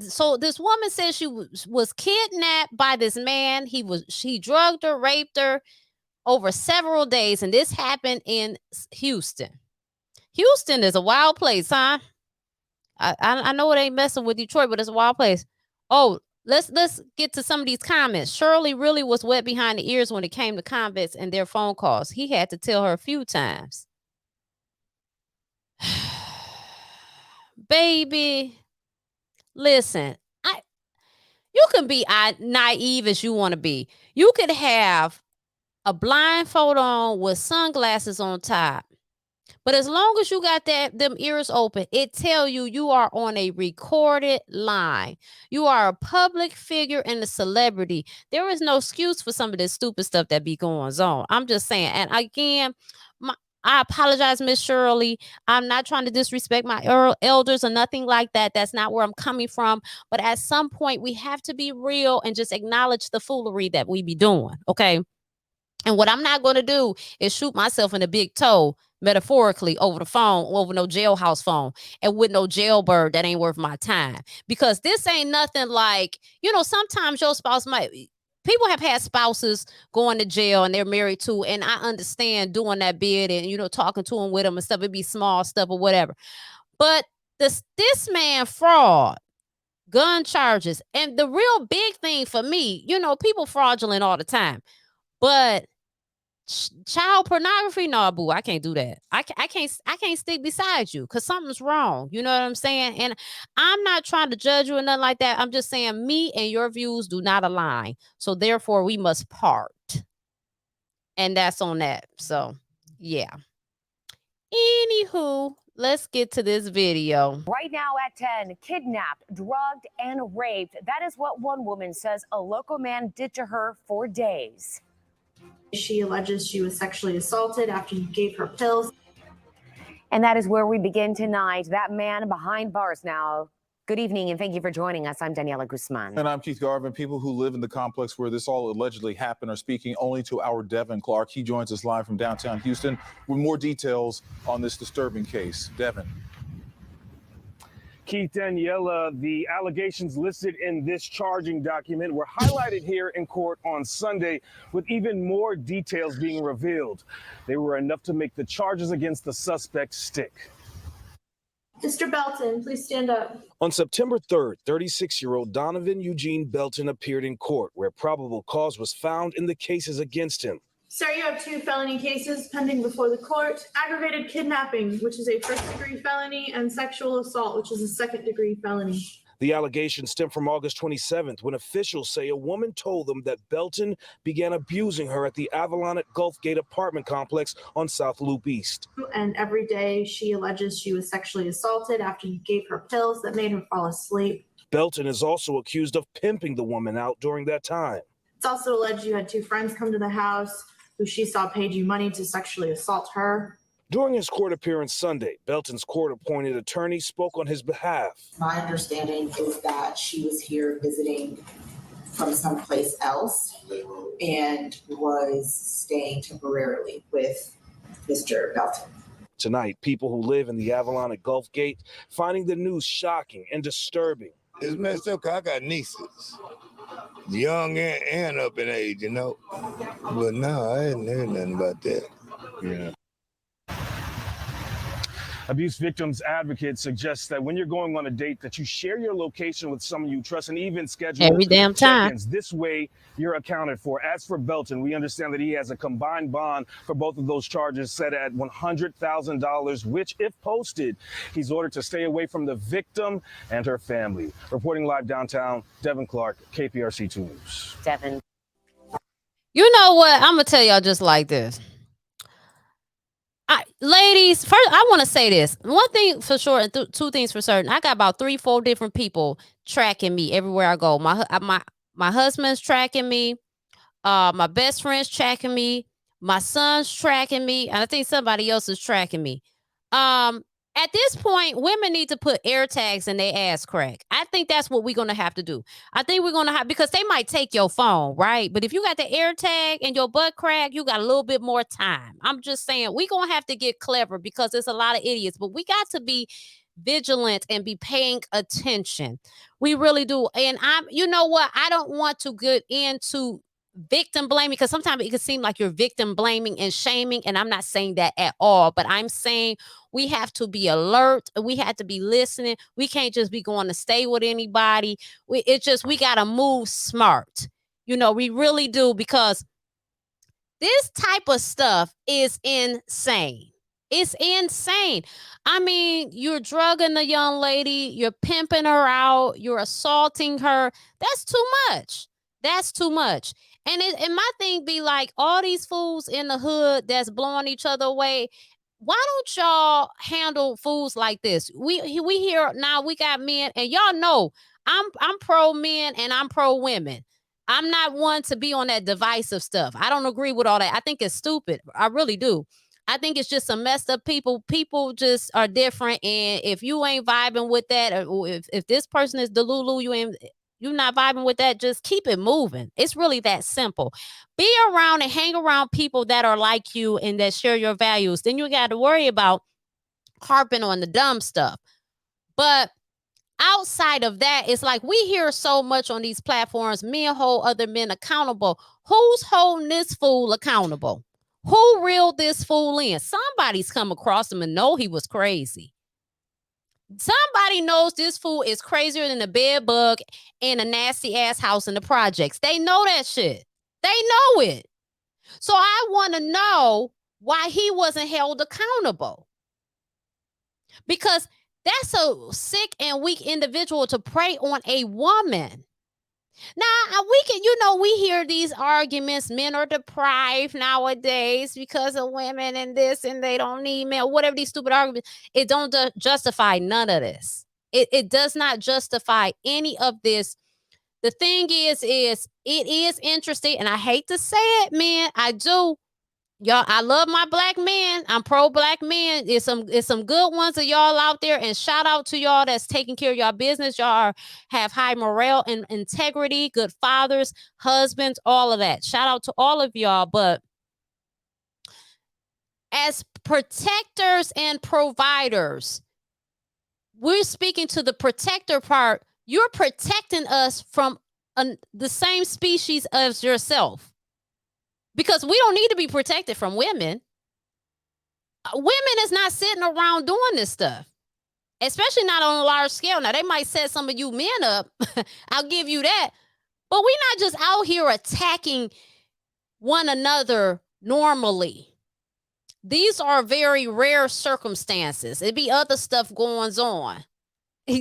so this woman says she was kidnapped by this man. She drugged her, raped her over several days, and this happened in Houston. Houston is a wild place, huh? I know it ain't messing with Detroit, but it's a wild place. Oh, let's get to some of these comments. Shirley really was wet behind the ears when it came to convicts and their phone calls. He had to tell her a few times. Baby, listen, you can be naive as you want to be. You could have a blindfold on with sunglasses on top. But as long as you got them ears open, it tell you are on a recorded line. You are a public figure and a celebrity. There is no excuse for some of this stupid stuff that be going on. I'm just saying. And again, I apologize, Miss Shirley. I'm not trying to disrespect my elders or nothing like that. That's not where I'm coming from. But at some point, we have to be real and just acknowledge the foolery that we be doing. Okay. And what I'm not going to do is shoot myself in the big toe, metaphorically, over the phone, over no jailhouse phone, and with no jailbird that ain't worth my time. Because this ain't nothing like, sometimes your spouse people have had spouses going to jail and they're married to, and I understand doing that bid and, talking to them with them and stuff. It'd be small stuff or whatever. But this man fraud, gun charges, and the real big thing for me, people fraudulent all the time. But child pornography, no, boo, I can't do that. I can't stick beside you because something's wrong. You know what I'm saying? And I'm not trying to judge you or nothing like that. I'm just saying me and your views do not align. So therefore, we must part. And that's on that. So, yeah. Anywho, let's get to this video. Right now at 10, kidnapped, drugged, and raped. That is what one woman says a local man did to her for days. She alleges she was sexually assaulted after he gave her pills. And that is where we begin tonight. That man behind bars now. Good evening, and thank you for joining us. I'm Daniela Guzman. And I'm Keith Garvin. People who live in the complex where this all allegedly happened are speaking only to our Devin Clark. He joins us live from downtown Houston with more details on this disturbing case. Devin. Keith, Daniela, the allegations listed in this charging document were highlighted here in court on Sunday, with even more details being revealed. They were enough to make the charges against the suspect stick. Mr. Belton, please stand up. On September 3rd, 36-year-old Donovan Eugene Belton appeared in court where probable cause was found in the cases against him. Sir, you have 2 felony cases pending before the court. Aggravated kidnapping, which is a first-degree felony, and sexual assault, which is a second-degree felony. The allegations stem from August 27th, when officials say a woman told them that Belton began abusing her at the Avalon at Gulfgate apartment complex on South Loop East. And every day she alleges she was sexually assaulted after he gave her pills that made her fall asleep. Belton is also accused of pimping the woman out during that time. It's also alleged you had 2 friends come to the house who she saw paid you money to sexually assault her. During his court appearance Sunday, Belton's court-appointed attorney spoke on his behalf. My understanding is that she was here visiting from someplace else and was staying temporarily with Mr. Belton. Tonight, people who live in the Avalon at Gulfgate finding the news shocking and disturbing. It's messed up because I got nieces, young and up in age, But no, I hadn't heard nothing about that. Yeah. Abuse victims advocates suggest that when you're going on a date that you share your location with someone you trust and even schedule every damn time. This way you're accounted for. As for Belton, we understand that he has a combined bond for both of those charges set at $100,000, which if posted, he's ordered to stay away from the victim and her family. Reporting live downtown, Devin Clark, KPRC 2 News. Devin. You know what? I'm going to tell y'all just like this. Ladies, first, I want to say this. One thing for sure, and 2 things for certain. I got about 3-4 different people tracking me everywhere I go. My husband's tracking me. My best friend's tracking me. My son's tracking me. And I think somebody else is tracking me. At this point, women need to put air tags in their ass crack. I think that's what we're going to have to do. I think we're going to have, because they might take your phone, right? But if you got the air tag and your butt crack, you got a little bit more time. I'm just saying, we're going to have to get clever because there's a lot of idiots, but we got to be vigilant and be paying attention. We really do. And you know what? I don't want to get into victim blaming, because sometimes it can seem like you're victim blaming and shaming, and I'm not saying that at all, but I'm saying we have to be alert. We have to be listening. We can't just be going to stay with anybody. We got to move smart. You know, we really do, because this type of stuff is insane. It's insane. I mean, you're drugging the young lady, you're pimping her out, you're assaulting her. That's too much. That's too much. And my thing be like, all these fools in the hood that's blowing each other away, why don't y'all handle fools like this? We hear now, we got men, and y'all know I'm pro men and I'm pro women. I'm not one to be on that divisive stuff. I don't agree with all that. I think it's stupid. I really do. I think it's just some messed up people. People just are different. And if you ain't vibing with that, or if this person is Delulu, you're not vibing with that, just keep it moving. It's really that simple. Be around and hang around people that are like you and that share your values. Then you got to worry about harping on the dumb stuff. But outside of that, it's like we hear so much on these platforms, men hold other men accountable. Who's holding this fool accountable? Who reeled this fool in? Somebody's come across him and know he was crazy. Somebody knows this fool is crazier than a bed bug in a nasty ass house in the projects. They know that shit. They know it. So I want to know why he wasn't held accountable. Because that's a sick and weak individual to prey on a woman. Now, we can, we hear these arguments. Men are deprived nowadays because of women and this, and they don't need men, whatever these stupid arguments. It don't justify none of this. It does not justify any of this. The thing is it is interesting, and I hate to say it, man. I do. Y'all, I love my black men. I'm pro black men. It's some good ones of y'all out there, and shout out to y'all that's taking care of y'all business. Y'all have high morale and integrity, good fathers, husbands, all of that. Shout out to all of y'all. But as protectors and providers, we're speaking to the protector part. You're protecting us from the same species as yourself. Because we don't need to be protected from women. Women is not sitting around doing this stuff, especially not on a large scale. Now, they might set some of you men up. I'll give you that. But we're not just out here attacking one another normally. These are very rare circumstances. It'd be other stuff going on.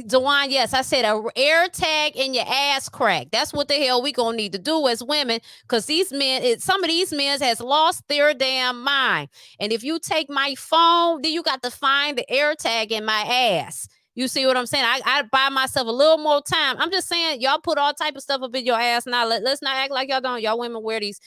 Dewan, yes, I said a air tag in your ass crack. That's what the hell we gonna need to do as women, because these men, some of these men has lost their damn mind. And if you take my phone, then you got to find the air tag in my ass. You see what I'm saying? I buy myself a little more time. I'm just saying, y'all put all type of stuff up in your ass now. Let's not act like y'all don't. Y'all women wear these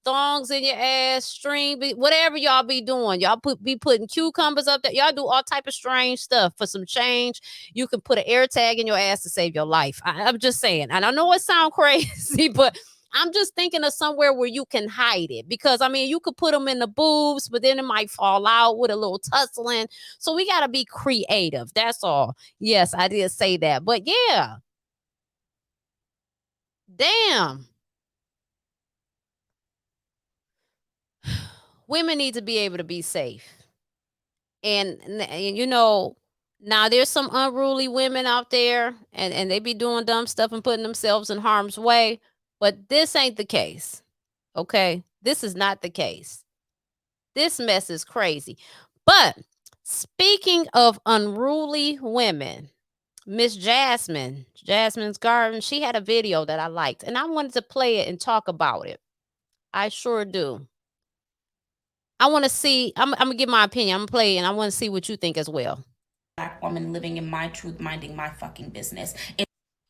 thongs in your ass, string, whatever y'all be doing. Y'all be putting cucumbers up there. Y'all do all type of strange stuff for some change. You can put an air tag in your ass to save your life. I'm just saying. And I know it sounds crazy, but I'm just thinking of somewhere where you can hide it. Because, I mean, you could put them in the boobs, but then it might fall out with a little tussling. So we got to be creative. That's all. Yes, I did say that. But, yeah. Damn. Women need to be able to be safe. And now there's some unruly women out there, and they be doing dumb stuff and putting themselves in harm's way. But this ain't the case. Okay? This is not the case. This mess is crazy. But speaking of unruly women, Miss Jasmine's Garden, she had a video that I liked, and I wanted to play it and talk about it. I sure do. I want to see, I'm going to give my opinion. I'm going to play it, and I want to see what you think as well. Black woman living in my truth, minding my fucking business.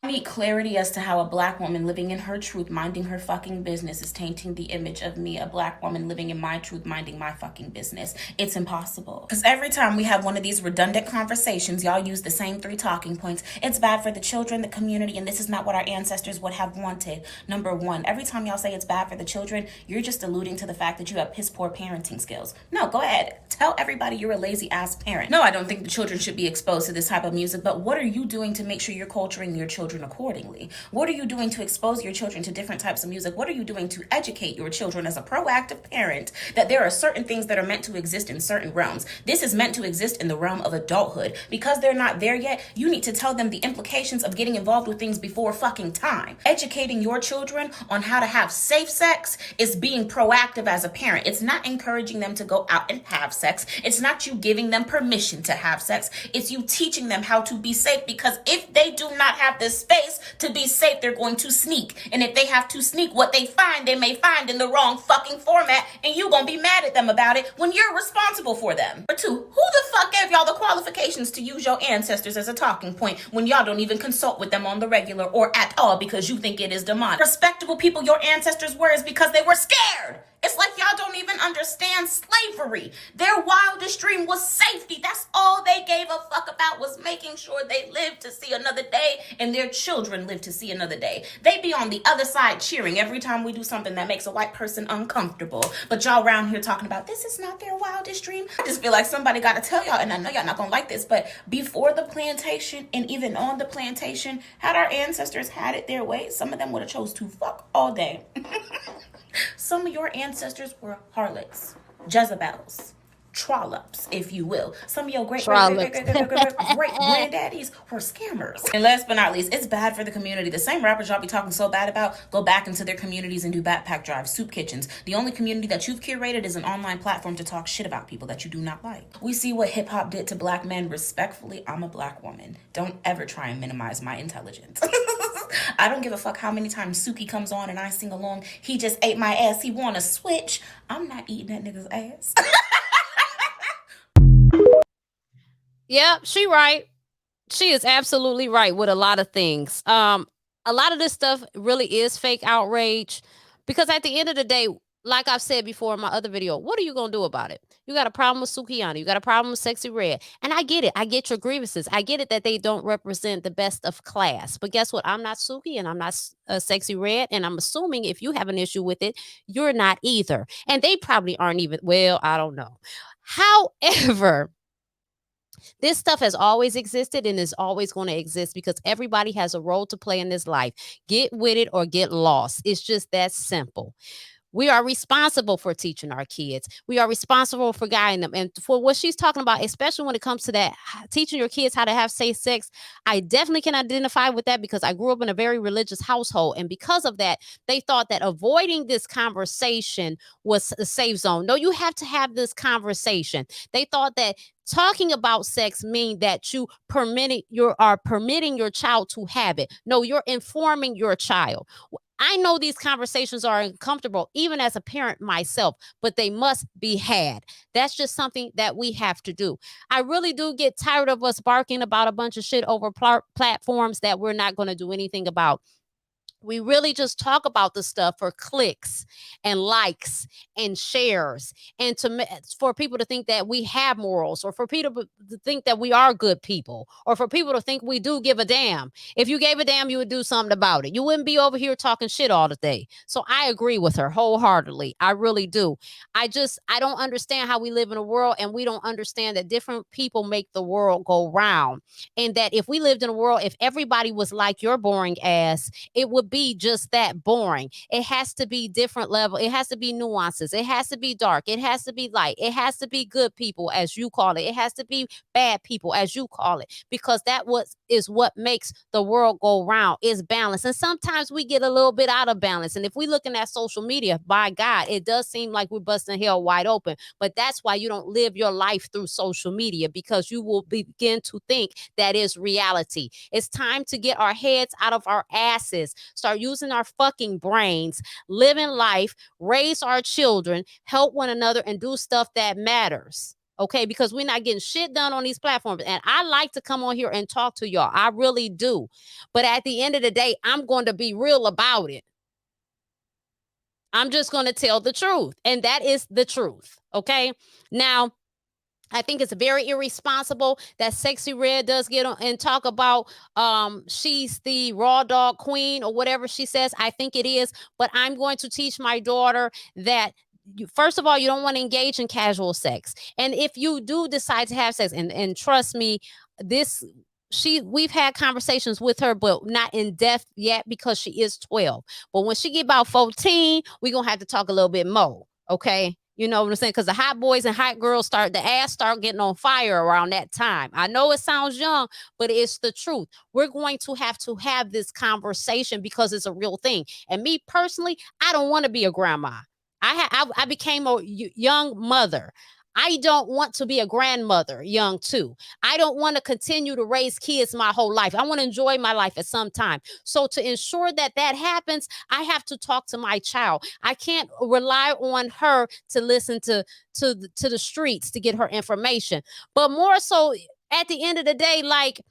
I need clarity as to how a black woman living in her truth, minding her fucking business, is tainting the image of me, a black woman living in my truth, minding my fucking business. It's impossible. Because every time we have one of these redundant conversations, y'all use the same 3 talking points. It's bad for the children, the community, and this is not what our ancestors would have wanted. Number 1, every time y'all say it's bad for the children, you're just alluding to the fact that you have piss poor parenting skills. No, go ahead. Tell everybody you're a lazy ass parent. No, I don't think the children should be exposed to this type of music, but what are you doing to make sure you're culturing your children accordingly? What are you doing to expose your children to different types of music? What are you doing to educate your children as a proactive parent that there are certain things that are meant to exist in certain realms? This is meant to exist in the realm of adulthood. Because they're not there yet, you need to tell them the implications of getting involved with things before fucking time. Educating your children on how to have safe sex is being proactive as a parent. It's not encouraging them to go out and have sex. It's not you giving them permission to have sex. It's you teaching them how to be safe, because if they do not have this space to be safe, they're going to sneak. And if they have to sneak, what they find, they may find in the wrong fucking format, and you gonna be mad at them about it when you're responsible for them. Number 2, who the fuck gave y'all the qualifications to use your ancestors as a talking point when y'all don't even consult with them on the regular or at all because you think it is demonic? Respectable people your ancestors were is because they were scared. It's like y'all don't even understand slavery. Their wildest dream was safety. That's all they gave a fuck about, was making sure they lived to see another day and their children lived to see another day. They be on the other side cheering every time we do something that makes a white person uncomfortable. But y'all around here talking about this is not their wildest dream. I just feel like somebody got to tell y'all, and I know y'all not gonna like this, but before the plantation and even on the plantation, had our ancestors had it their way, some of them would have chose to fuck all day. Some of your ancestors were harlots, Jezebels, trollops, if you will. Some of your great granddaddies were scammers. And last but not least, it's bad for the community. The same rappers y'all be talking so bad about go back into their communities and do backpack drives, soup kitchens. The only community that you've curated is an online platform to talk shit about people that you do not like. We see what hip hop did to black men. Respectfully, I'm a black woman. Don't ever try and minimize my intelligence. I don't give a fuck how many times Suki comes on and I sing along. He just ate my ass. He wanna switch. I'm not eating that nigga's ass. Yep, she right. She is absolutely right with a lot of things. A lot of this stuff really is fake outrage, because at the end of the day, like I've said before in my other video, what are you going to do about it? You got a problem with Sukihana. You got a problem with Sexy Red. And I get it. I get your grievances. I get it that they don't represent the best of class. But guess what? I'm not Suki and I'm not Sexy Red. And I'm assuming if you have an issue with it, you're not either. And they probably aren't even. Well, I don't know. However, this stuff has always existed and is always going to exist because everybody has a role to play in this life. Get with it or get lost. It's just that simple. We are responsible for teaching our kids. We are responsible for guiding them. And for what she's talking about, especially when it comes to that, teaching your kids how to have safe sex, I definitely can identify with that because I grew up in a very religious household. And because of that, they thought that avoiding this conversation was a safe zone. No, you have to have this conversation. They thought that talking about sex mean that you are permitting your child to have it. No, you're informing your child. I know these conversations are uncomfortable, even as a parent myself, but they must be had. That's just something that we have to do. I really do get tired of us barking about a bunch of shit over platforms that we're not going to do anything about. We really just talk about the stuff for clicks and likes and shares, and for people to think that we have morals, or for people to think that we are good people, or for people to think we do give a damn. If you gave a damn, you would do something about it. You wouldn't be over here talking shit all the day. So I agree with her wholeheartedly. I really do. I don't understand how we live in a world and we don't understand that different people make the world go round. And that if we lived in a world, if everybody was like your boring ass, it would be just that boring. It has to be different level. It has to be nuances. It has to be dark. It has to be light. It has to be good people, as you call it. It has to be bad people, as you call it, because that is what makes the world go round, is balance. And sometimes we get a little bit out of balance. And if we're looking at social media, by God, it does seem like we're busting hell wide open. But that's why you don't live your life through social media, because you will begin to think that is reality. It's time to get our heads out of our asses, start using our fucking brains, live in life, raise our children, help one another, and do stuff that matters. okay? Because we're not getting shit done on these platforms. And I like to come on here and talk to y'all. I really do. But at the end of the day, I'm going to be real about it. I'm just going to tell the truth. And that is the truth, okay? Now, I think it's very irresponsible that Sexy Red does get on and talk about she's the raw dog queen or whatever she says. I think it is. But I'm going to teach my daughter that first of all, you don't want to engage in casual sex. And if you do decide to have sex, and trust me, we've had conversations with her, but not in depth yet because she is 12. But when she get about 14, we're going to have to talk a little bit more. Okay. You know what I'm saying? Because the hot boys and hot girls the ass start getting on fire around that time. I know it sounds young, but it's the truth. We're going to have this conversation because it's a real thing. And me personally, I don't want to be a grandma. I became a young mother. I don't want to be a grandmother young too. I don't want to continue to raise kids my whole life. I want to enjoy my life at some time. So to ensure that happens, I have to talk to my child. I can't rely on her to listen to the streets to get her information. But more so at the end of the day, like,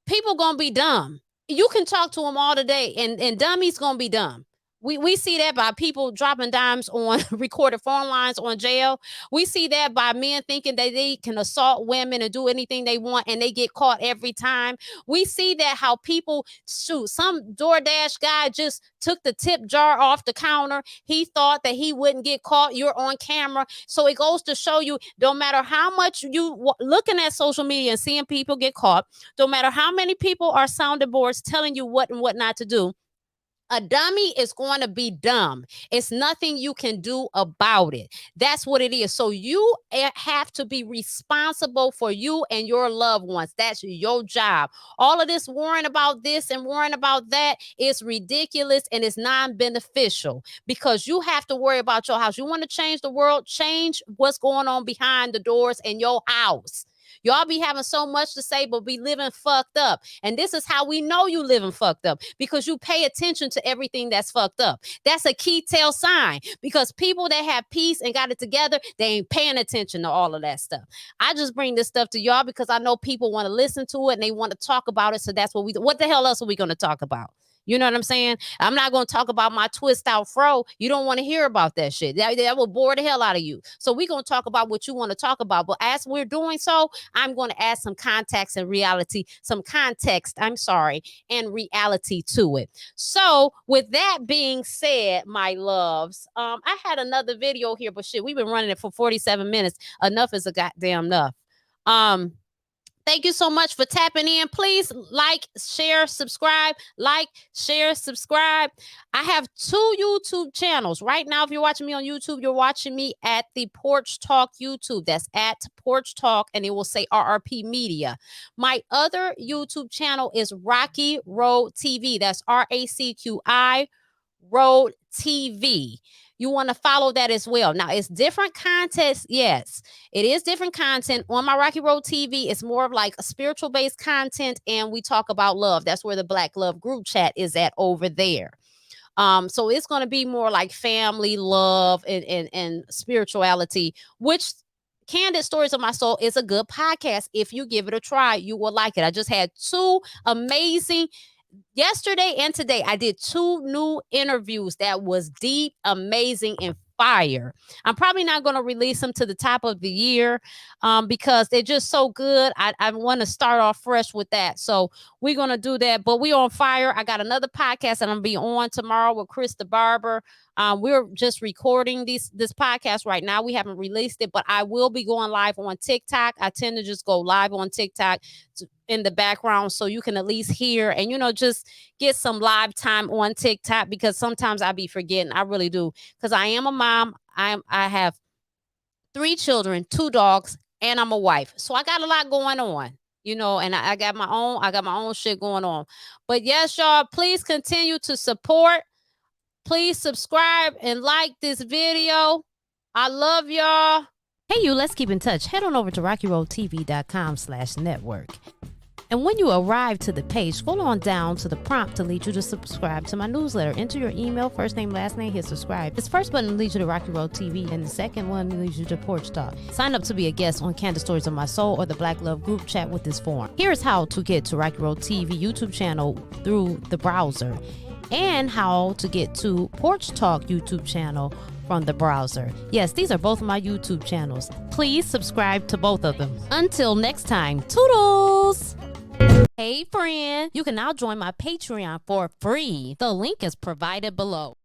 people gonna be dumb. You can talk to them all the day and dummies gonna be dumb. We see that by people dropping dimes on recorded phone lines on jail. We see that by men thinking that they can assault women and do anything they want and they get caught every time. We see that how people some DoorDash guy just took the tip jar off the counter. He thought that he wouldn't get caught. You're on camera. So it goes to show you, no matter how much you looking at social media and seeing people get caught, no matter how many people are sounding boards telling you what and what not to do, a dummy is going to be dumb. It's nothing you can do about it. That's what it is. So you have to be responsible for you and your loved ones. That's your job. All of this worrying about this and worrying about that is ridiculous and it's non-beneficial because you have to worry about your house. You want to change the world, change what's going on behind the doors in your house. Y'all be having so much to say, but be living fucked up. And this is how we know you living fucked up, because you pay attention to everything that's fucked up. That's a key tell sign, because people that have peace and got it together, they ain't paying attention to all of that stuff. I just bring this stuff to y'all because I know people want to listen to it and they want to talk about it. So that's what we do. What the hell else are we going to talk about? You know what I'm saying? I'm not going to talk about my twist out fro. You don't want to hear about that shit. That will bore the hell out of you. So we're going to talk about what you want to talk about. But as we're doing so, I'm going to add some context and reality and reality to it. So with that being said, my loves, I had another video here, but shit, we've been running it for 47 minutes. Enough is a goddamn enough. Thank you so much for tapping in. Please like, share, subscribe. Like, share, subscribe. I have 2 YouTube channels. Right now, if you're watching me on YouTube, you're watching me at the Porch Talk YouTube. That's at Porch Talk, and it will say RRP Media. My other YouTube channel is Racqi Road TV. That's RACQI Road TV. You want to follow that as well. Now, it's different content. Yes, it is different content. On my Racqi Road TV, it's more of like a spiritual-based content, and we talk about love. That's where the Black Love group chat is at over there. So it's going to be more like family, love, and spirituality, which Candace Stories of My Soul is a good podcast. If you give it a try, you will like it. I just had 2 amazing yesterday and today. I did 2 new interviews that was deep, amazing, and fire. I'm probably not going to release them to the top of the year because they're just so good. I want to start off fresh with that. So we're going to do that. But we on fire. I got another podcast that I'm going to be on tomorrow with Chris the Barber. We're just recording this podcast right now. We haven't released it, but I will be going live on TikTok. I tend to just go live on TikTok in the background so you can at least hear and, just get some live time on TikTok, because sometimes I be forgetting. I really do, because I am a mom. I have 3 children, 2 dogs, and I'm a wife. So I got a lot going on. And I got my own shit going on. But yes, y'all, please continue to support. Please subscribe and like this video. I love y'all. Hey, you, let's keep in touch. Head on over to RacquiRoadTV.com/network. And when you arrive to the page, scroll on down to the prompt to lead you to subscribe to my newsletter. Enter your email, first name, last name, hit subscribe. This first button leads you to Racqi Road TV, and the second one leads you to Porch Talk. Sign up to be a guest on Candace Stories of My Soul or the Black Love group chat with this form. Here's how to get to Racqi Road TV YouTube channel through the browser, and how to get to Porch Talk YouTube channel from the browser. Yes, these are both my YouTube channels. Please subscribe to both of them. Until next time, toodles! Hey friend, you can now join my Patreon for free. The link is provided below.